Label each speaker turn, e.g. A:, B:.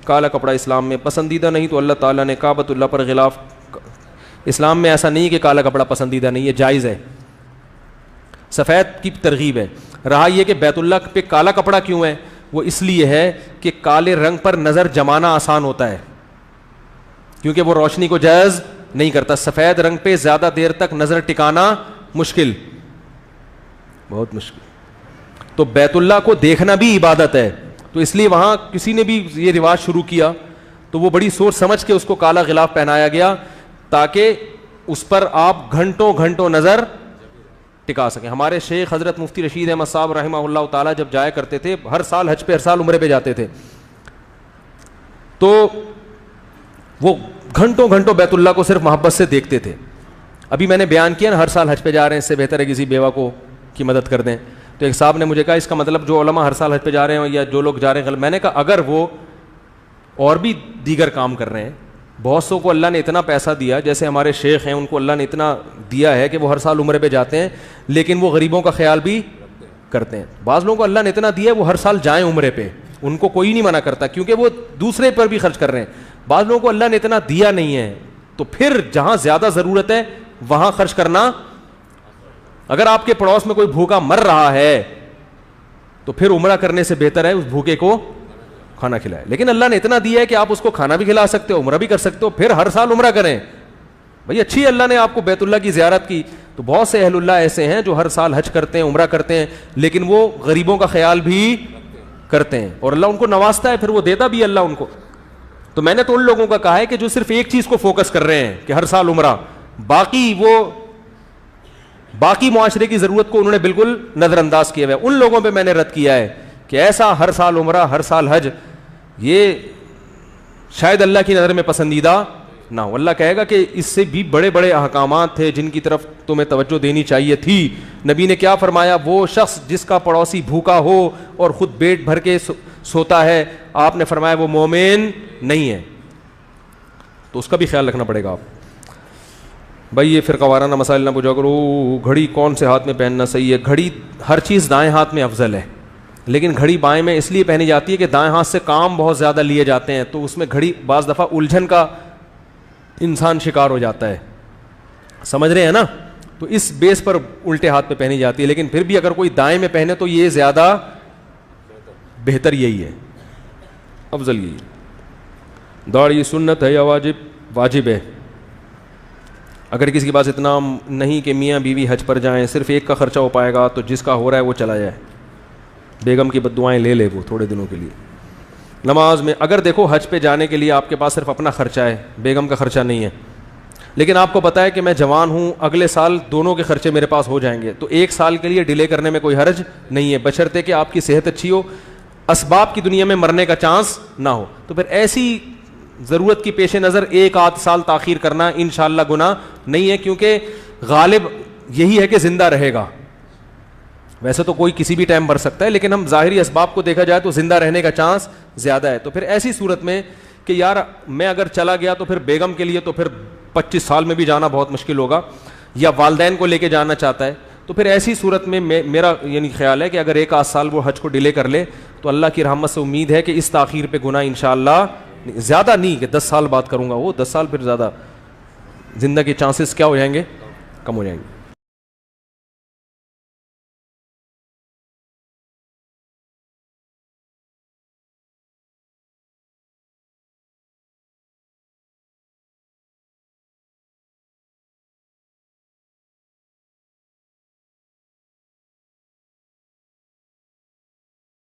A: کالا کپڑا اسلام میں پسندیدہ نہیں, تو اللہ تعالیٰ نے کعبۃ اللہ پر غلاف, اسلام میں ایسا نہیں کہ کالا کپڑا پسندیدہ نہیں ہے, جائز ہے, سفید کی ترغیب ہے. رہا یہ کہ بیت اللہ پہ کالا کپڑا کیوں ہے, وہ اس لیے ہے کہ کالے رنگ پر نظر جمانا آسان ہوتا ہے, کیونکہ وہ روشنی کو جذب نہیں کرتا. سفید رنگ پہ زیادہ دیر تک نظر ٹکانا مشکل, بہت مشکل. تو بیت اللہ کو دیکھنا بھی عبادت ہے, تو اس لیے وہاں کسی نے بھی یہ رواج شروع کیا تو وہ بڑی سوچ سمجھ کے اس کو کالا غلاف پہنایا گیا تاکہ اس پر آپ گھنٹوں گھنٹوں نظر ٹکا سکیں. ہمارے شیخ حضرت مفتی رشید احمد صاحب رحمہ اللہ تعالیٰ جب جایا کرتے تھے ہر سال حج پہ, ہر سال عمرے پہ جاتے تھے, تو وہ گھنٹوں گھنٹوں بیت اللہ کو صرف محبت سے دیکھتے تھے. ابھی میں نے بیان کیا نا, ہر سال حج پہ جا رہے ہیں, اس سے بہتر ہے کسی بیوہ کو کی مدد کر دیں. تو ایک صاحب نے مجھے کہا اس کا مطلب جو علماء ہر سال حج پہ جا رہے ہیں یا جو لوگ جا رہے ہیں, میں نے کہا اگر وہ اور بھی دیگر کام کر رہے ہیں, بہت سو کو اللہ نے اتنا پیسہ دیا, جیسے ہمارے شیخ ہیں ان کو اللہ نے اتنا دیا ہے کہ وہ ہر سال عمرے پہ جاتے ہیں, لیکن وہ غریبوں کا خیال بھی کرتے ہیں. بعض لوگوں کو اللہ نے اتنا دیا ہے وہ ہر سال جائیں عمرے پہ, ان کو کوئی نہیں منع کرتا کیونکہ وہ دوسرے پر بھی خرچ کر رہے ہیں. بعض لوگوں کو اللہ نے اتنا دیا نہیں ہے, تو پھر جہاں زیادہ ضرورت ہے وہاں خرچ کرنا. اگر آپ کے پڑوس میں کوئی بھوکا مر رہا ہے تو پھر عمرہ کرنے سے بہتر ہے اس بھوکے کو کھانا کھلائے. لیکن اللہ نے اتنا دیا ہے کہ آپ اس کو کھانا بھی کھلا سکتے ہو, عمرہ بھی کر سکتے ہو, پھر ہر سال عمرہ کریں. بھائی اچھی اللہ نے آپ کو بیت اللہ کی زیارت کی. تو بہت سے اہل اللہ ایسے ہیں جو ہر سال حج کرتے ہیں, عمرہ کرتے ہیں, لیکن وہ غریبوں کا خیال بھی کرتے ہیں اور اللہ ان کو نوازتا ہے, پھر وہ دیتا بھی اللہ ان کو. تو میں نے تو ان لوگوں کا کہا ہے کہ جو صرف ایک چیز کو فوکس کر رہے ہیں کہ ہر سال عمرہ, باقی معاشرے کی ضرورت کو انہوں نے بالکل نظر انداز کیا ہوا ہے. ان لوگوں پہ میں نے رد کیا ہے کہ ایسا ہر سال عمرہ ہر سال حج, یہ شاید اللہ کی نظر میں پسندیدہ نہ ہو. اللہ کہے گا کہ اس سے بھی بڑے بڑے احکامات تھے جن کی طرف تمہیں توجہ دینی چاہیے تھی. نبی نے کیا فرمایا, وہ شخص جس کا پڑوسی بھوکا ہو اور خود پیٹ بھر کے سوتا ہے, آپ نے فرمایا وہ مومن نہیں ہے. تو اس کا بھی خیال رکھنا پڑے گا. آپ بھائی یہ فرقہ وارانہ مسائل نہ پوچھا کرو, گھڑی کون سے ہاتھ میں پہننا صحیح ہے. گھڑی ہر چیز دائیں ہاتھ میں افضل ہے, لیکن گھڑی بائیں میں اس لیے پہنی جاتی ہے کہ دائیں ہاتھ سے کام بہت زیادہ لیے جاتے ہیں, تو اس میں گھڑی بعض دفعہ الجھن کا انسان شکار ہو جاتا ہے, سمجھ رہے ہیں نا. تو اس بیس پر الٹے ہاتھ پہ پہنی جاتی ہے, لیکن پھر بھی اگر کوئی دائیں میں پہنے تو یہ زیادہ بہتر یہی ہے, افضل یہی ہے. داڑھی سنت ہے یا واجب ہے. اگر کسی کے پاس اتنا نہیں کہ میاں بیوی حج پر جائیں, صرف ایک کا خرچہ ہو پائے گا, تو جس کا ہو رہا ہے وہ چلا جائے, بیگم کی بد دعائیں لے لے وہ تھوڑے دنوں کے لیے. نماز میں اگر دیکھو حج پہ جانے کے لیے آپ کے پاس صرف اپنا خرچہ ہے, بیگم کا خرچہ نہیں ہے, لیکن آپ کو پتہ ہے کہ میں جوان ہوں, اگلے سال دونوں کے خرچے میرے پاس ہو جائیں گے, تو ایک سال کے لیے ڈیلے کرنے میں کوئی حرج نہیں ہے, بشرطے کہ آپ کی صحت اچھی ہو, اسباب کی دنیا میں مرنے کا چانس نہ ہو. تو پھر ایسی ضرورت کی پیش نظر ایک آدھ سال تاخیر کرنا انشاءاللہ گناہ نہیں ہے, کیونکہ غالب یہی ہے کہ زندہ رہے گا. ویسے تو کوئی کسی بھی ٹائم مر سکتا ہے, لیکن ہم ظاہری اسباب کو دیکھا جائے تو زندہ رہنے کا چانس زیادہ ہے. تو پھر ایسی صورت میں کہ یار میں اگر چلا گیا تو پھر بیگم کے لیے تو پھر 25 سال میں بھی جانا بہت مشکل ہوگا, یا والدین کو لے کے جانا چاہتا ہے, تو پھر ایسی صورت میں میرا یعنی خیال ہے کہ اگر ایک آدھ سال وہ حج کو ڈیلے کر لے تو اللہ کی رحمت سے امید ہے کہ اس تاخیر پہ گناہ انشاءاللہ زیادہ نہیں کہ 10 سال بعد کروں گا, وہ 10 سال پھر زیادہ زندہ کے چانسز کیا ہو جائیں گے, کم ہو جائیں گے.